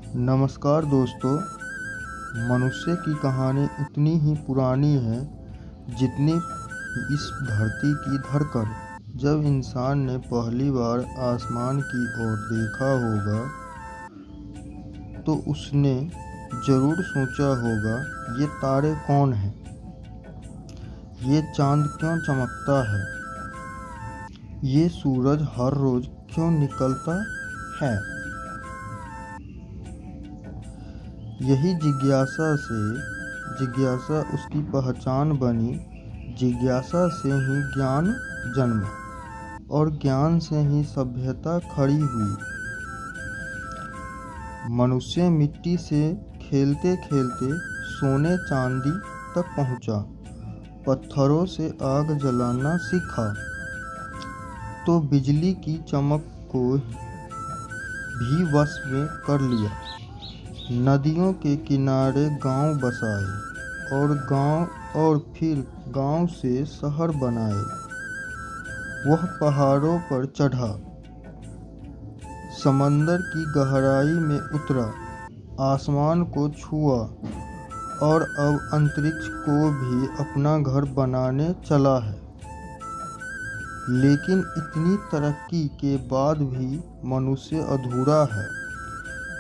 नमस्कार दोस्तों। मनुष्य की कहानी उतनी ही पुरानी है जितनी इस धरती की धड़कन। जब इंसान ने पहली बार आसमान की ओर देखा होगा तो उसने ज़रूर सोचा होगा, ये तारे कौन हैं, ये चांद क्यों चमकता है, ये सूरज हर रोज़ क्यों निकलता है। यही जिज्ञासा उसकी पहचान बनी। जिज्ञासा से ही ज्ञान जन्मा और ज्ञान से ही सभ्यता खड़ी हुई। मनुष्य मिट्टी से खेलते खेलते सोने चांदी तक पहुंचा, पत्थरों से आग जलाना सीखा तो बिजली की चमक को भी वश में कर लिया। नदियों के किनारे गांव बसाए और फिर गांव से शहर बनाए। वह पहाड़ों पर चढ़ा, समंदर की गहराई में उतरा, आसमान को छुआ और अब अंतरिक्ष को भी अपना घर बनाने चला है। लेकिन इतनी तरक्की के बाद भी मनुष्य अधूरा है,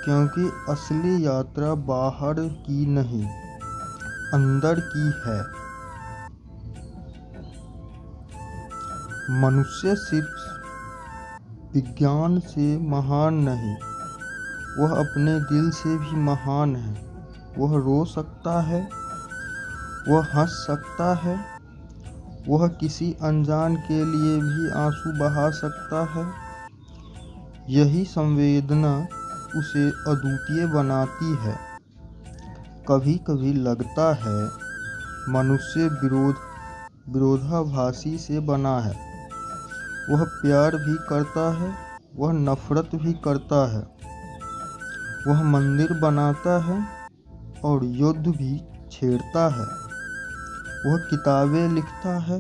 क्योंकि असली यात्रा बाहर की नहीं, अंदर की है। मनुष्य सिर्फ विज्ञान से महान नहीं, वह अपने दिल से भी महान है। वह रो सकता है, वह हंस सकता है, वह किसी अनजान के लिए भी आंसू बहा सकता है। यही संवेदना उसे अद्वितीय बनाती है। कभी कभी लगता है मनुष्य विरोधाभासी से बना है। वह प्यार भी करता है, वह नफरत भी करता है, वह मंदिर बनाता है और युद्ध भी छेड़ता है। वह किताबें लिखता है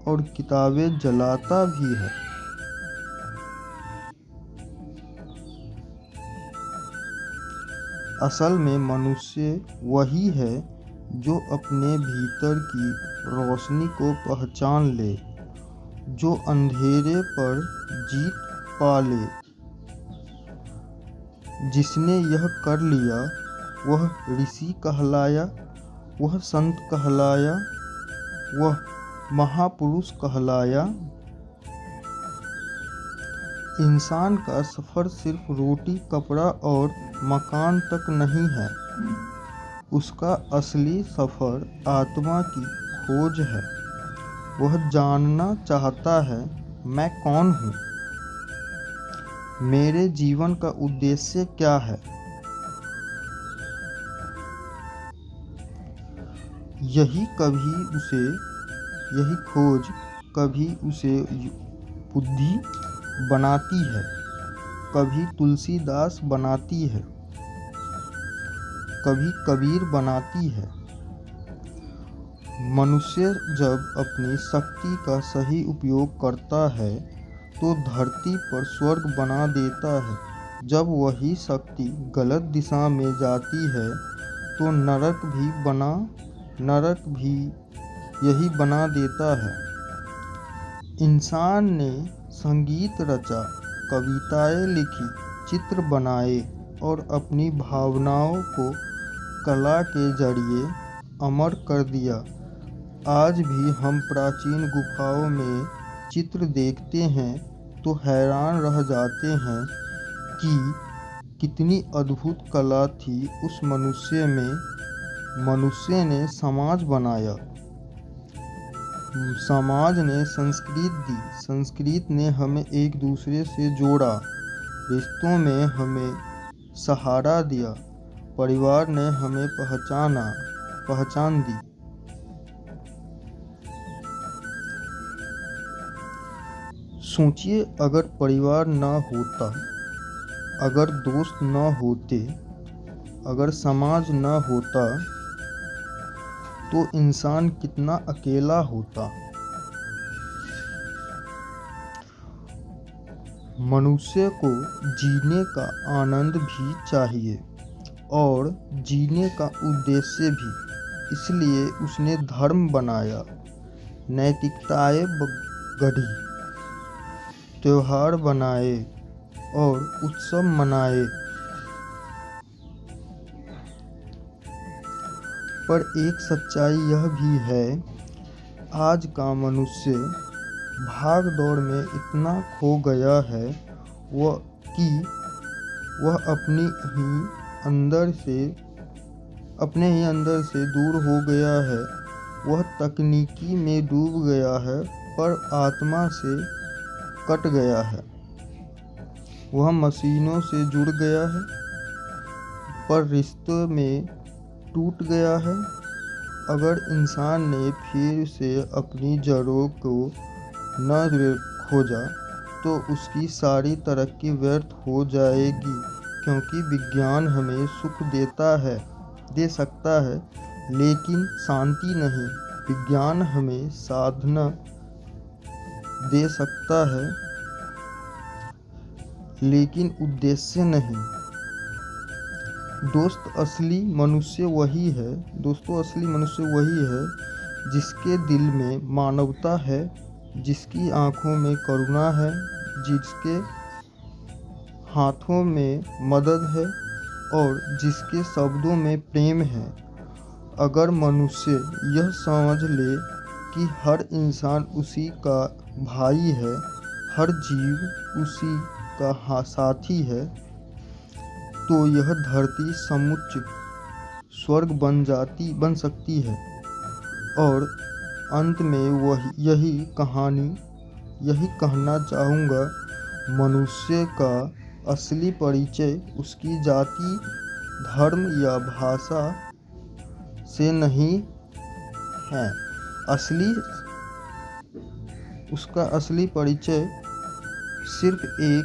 और किताबें जलाता भी है। असल में मनुष्य वही है जो अपने भीतर की रोशनी को पहचान ले, जो अंधेरे पर जीत पा ले। जिसने यह कर लिया वह ऋषि कहलाया, वह संत कहलाया, वह महापुरुष कहलाया। इंसान का सफ़र सिर्फ रोटी, कपड़ा और मकान तक नहीं है। उसका असली सफ़र आत्मा की खोज है। वह जानना चाहता है, मैं कौन हूँ, मेरे जीवन का उद्देश्य क्या है। यही खोज कभी उसे बुद्धि बनाती है, कभी तुलसीदास बनाती है, कभी कबीर बनाती है। मनुष्य जब अपनी शक्ति का सही उपयोग करता है तो धरती पर स्वर्ग बना देता है। जब वही शक्ति गलत दिशा में जाती है तो नरक भी यही बना देता है। इंसान ने संगीत रचा, कविताएं लिखी, चित्र बनाए और अपनी भावनाओं को कला के जरिए अमर कर दिया। आज भी हम प्राचीन गुफाओं में चित्र देखते हैं तो हैरान रह जाते हैं कि कितनी अद्भुत कला थी उस मनुष्य में। मनुष्य ने समाज बनाया, समाज ने संस्कृत दी, संस्कृत ने हमें एक दूसरे से जोड़ा, रिश्तों में हमें सहारा दिया, परिवार ने हमें पहचान दी। सोचिए, अगर परिवार न होता, अगर दोस्त न होते, अगर समाज न होता तो इंसान कितना अकेला होता। मनुष्य को जीने का आनंद भी चाहिए और जीने का उद्देश्य भी, इसलिए उसने धर्म बनाया, नैतिकताएं गढ़ी, त्योहार बनाए और उत्सव मनाए। पर एक सच्चाई यह भी है, आज का मनुष्य भाग दौड़ में इतना खो गया है कि वह अपने ही अंदर से दूर हो गया है। वह तकनीकी में डूब गया है पर आत्मा से कट गया है। वह मशीनों से जुड़ गया है पर रिश्तों में टूट गया है। अगर इंसान ने फिर से अपनी जड़ों को न खोजा तो उसकी सारी तरक्की व्यर्थ हो जाएगी, क्योंकि विज्ञान हमें सुख दे सकता है लेकिन शांति नहीं। विज्ञान हमें साधना दे सकता है लेकिन उद्देश्य नहीं। दोस्तों, असली मनुष्य वही है जिसके दिल में मानवता है, जिसकी आंखों में करुणा है, जिसके हाथों में मदद है और जिसके शब्दों में प्रेम है। अगर मनुष्य यह समझ ले कि हर इंसान उसी का भाई है, हर जीव उसी का साथी है, तो यह धरती समुच्च स्वर्ग बन सकती है। और अंत में यही कहना चाहूँगा, मनुष्य का असली परिचय उसकी जाति, धर्म या भाषा से नहीं है। उसका असली परिचय सिर्फ एक